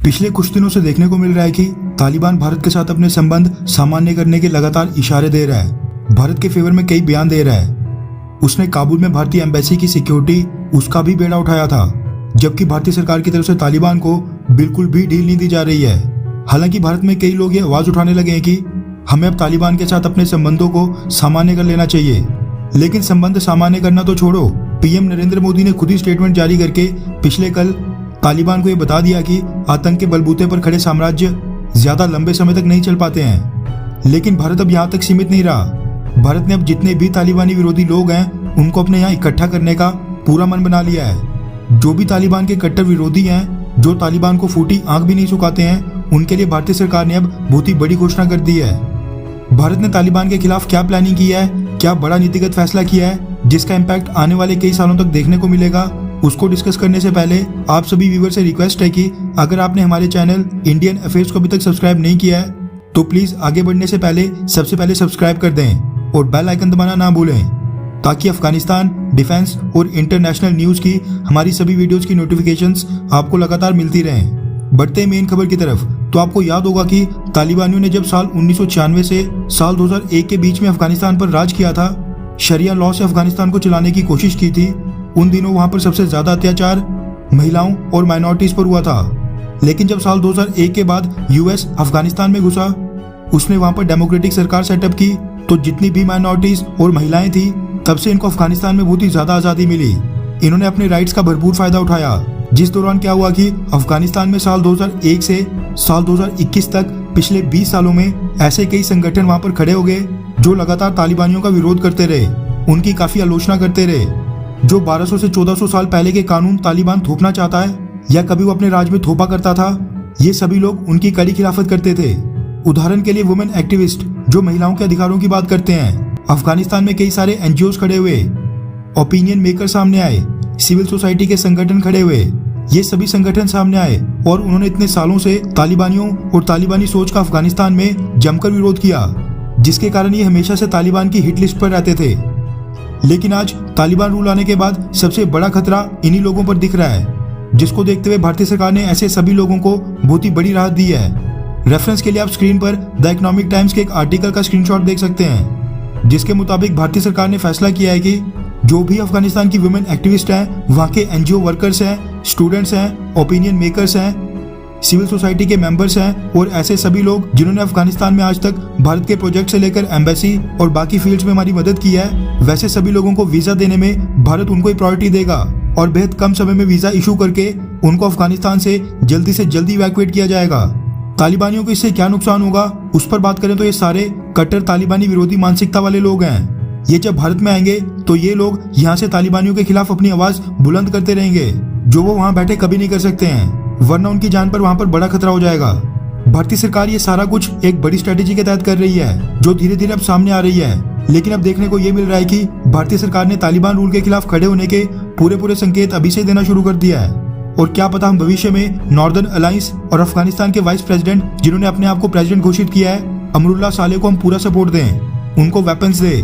पिछले कुछ दिनों से देखने को मिल रहा है कि तालिबान भारत के साथ अपने संबंध सामान्य करने के लगातार इशारे दे रहा है, भारत के फेवर में कई बयान दे रहा है। उसने काबुल में भारतीय एम्बेसी की सिक्योरिटी उसका भी बेड़ा उठाया था, जबकि भारतीय सरकार की तरफ से तालिबान को बिल्कुल भी ढील नहीं दी जा रही है। हालांकि भारत में कई लोग ये आवाज उठाने लगे हैं कि हमें अब तालिबान के साथ अपने संबंधों को सामान्य कर लेना चाहिए। लेकिन संबंध सामान्य करना तो छोड़ो, पीएम नरेंद्र मोदी ने खुद ही स्टेटमेंट जारी करके पिछले कल तालिबान को यह बता दिया कि आतंक के बलबूते पर खड़े साम्राज्य ज्यादा लंबे समय तक नहीं चल पाते हैं। लेकिन भारत अब यहाँ तक सीमित नहीं रहा। भारत ने अब जितने भी तालिबानी विरोधी लोग हैं उनको अपने यहाँ इकट्ठा करने का पूरा मन बना लिया है। जो भी तालिबान के कट्टर विरोधी हैं, जो तालिबान को फूटी आंख भी नहीं चुकाते हैं, उनके लिए भारतीय सरकार ने अब बहुत ही बड़ी घोषणा कर दी है। भारत ने तालिबान के खिलाफ क्या प्लानिंग की है, क्या बड़ा नीतिगत फैसला किया है जिसका इम्पैक्ट आने वाले कई सालों तक देखने को मिलेगा, उसको डिस्कस करने से पहले आप सभी व्यूअर से रिक्वेस्ट है कि अगर आपने हमारे चैनल इंडियन अफेयर्स को अभी तक सब्सक्राइब नहीं किया है तो प्लीज आगे बढ़ने से पहले सबसे पहले सब्सक्राइब कर दें और बेल आइकन दबाना ना भूलें, ताकि अफगानिस्तान, डिफेंस और इंटरनेशनल न्यूज की हमारी सभी वीडियोस की नोटिफिकेशंस आपको लगातार मिलती रहें। बढ़ते हैं मेन खबर की तरफ। तो आपको याद होगा कि तालिबानियों ने जब साल 1996 से साल 2001 के बीच में अफगानिस्तान पर राज किया था, शरिया लॉ से अफगानिस्तान को चलाने की कोशिश की थी। उन दिनों वहां पर सबसे ज्यादा अत्याचार महिलाओं और माइनॉरिटीज पर हुआ था। लेकिन जब साल 2001 के बाद यूएस अफगानिस्तान में घुसा, उसने वहां पर डेमोक्रेटिक सरकार सेटअप की, तो जितनी भी माइनॉरिटीज और महिलाएं थी, तब से इनको अफगानिस्तान में बहुत ही ज्यादा आजादी मिली। इन्होंने अपने राइट्स का भरपूर फायदा उठाया। जिस दौरान क्या हुआ कि अफगानिस्तान में साल 2001 से साल 2021 तक पिछले 20 सालों में ऐसे कई संगठन वहां पर खड़े हो गए जो लगातार तालिबानियों का विरोध करते रहे, उनकी काफी आलोचना करते रहे। जो 1200 से 1400 साल पहले के कानून तालिबान थोपना चाहता है या कभी वो अपने राज में थोपा करता था, ये सभी लोग उनकी कड़ी खिलाफत करते थे। उदाहरण के लिए वुमेन एक्टिविस्ट जो महिलाओं के अधिकारों की बात करते हैं। अफगानिस्तान में कई सारे एनजीओज खड़े हुए, ओपिनियन मेकर सामने आए, सिविल सोसाइटी के संगठन खड़े हुए। ये सभी संगठन सामने आए और उन्होंने इतने सालों से तालिबानियों और तालिबानी सोच का अफगानिस्तान में जमकर विरोध किया, जिसके कारण ये हमेशा से तालिबान की हिट लिस्ट पर रहते थे। लेकिन आज तालिबान रूल आने के बाद सबसे बड़ा खतरा इन्हीं लोगों पर दिख रहा है, जिसको देखते हुए भारतीय सरकार ने ऐसे सभी लोगों को बहुत ही बड़ी राहत दी है। रेफरेंस के लिए आप स्क्रीन पर द इकोनॉमिक टाइम्स के एक आर्टिकल का स्क्रीनशॉट देख सकते हैं, जिसके मुताबिक भारतीय सरकार ने फैसला किया है कि जो भी अफगानिस्तान की वुमेन एक्टिविस्ट हैं, वहाँ के एनजीओ वर्कर्स हैं, स्टूडेंट्स हैं, ओपिनियन मेकर्स हैं, सिविल सोसाइटी के मेंबर्स हैं और ऐसे सभी लोग जिन्होंने अफगानिस्तान में आज तक भारत के प्रोजेक्ट से लेकर एम्बेसी और बाकी फील्ड्स में हमारी मदद की है, वैसे सभी लोगों को वीजा देने में भारत उनको ही प्रायोरिटी देगा और बेहद कम समय में वीजा इशू करके उनको अफगानिस्तान से जल्दी इवैक्यूएट किया जाएगा। तालिबानियों को इससे क्या नुकसान होगा, उस पर बात करें तो ये सारे कट्टर तालिबानी विरोधी मानसिकता वाले लोग हैं। ये जब भारत में आएंगे तो ये लोग यहाँ से तालिबानियों के खिलाफ अपनी आवाज बुलंद करते रहेंगे, जो वो वहाँ बैठे कभी नहीं कर सकते हैं, वरना उनकी जान पर वहाँ पर बड़ा खतरा हो जाएगा। भारतीय सरकार ये सारा कुछ एक बड़ी स्ट्रेटेजी के तहत कर रही है, जो धीरे धीरे अब सामने आ रही है। लेकिन अब देखने को ये मिल रहा है कि भारतीय सरकार ने तालिबान रूल के खिलाफ खड़े होने के पूरे संकेत अभी से देना शुरू कर दिया है। और क्या पता हम भविष्य में नॉर्दर्न अलायंस और अफगानिस्तान के वाइस प्रेसिडेंट, जिन्होंने अपने आप को प्रेसिडेंट घोषित किया है, अमरुल्लाह सालेह को हम पूरा सपोर्ट दें, उनको वेपन्स दें।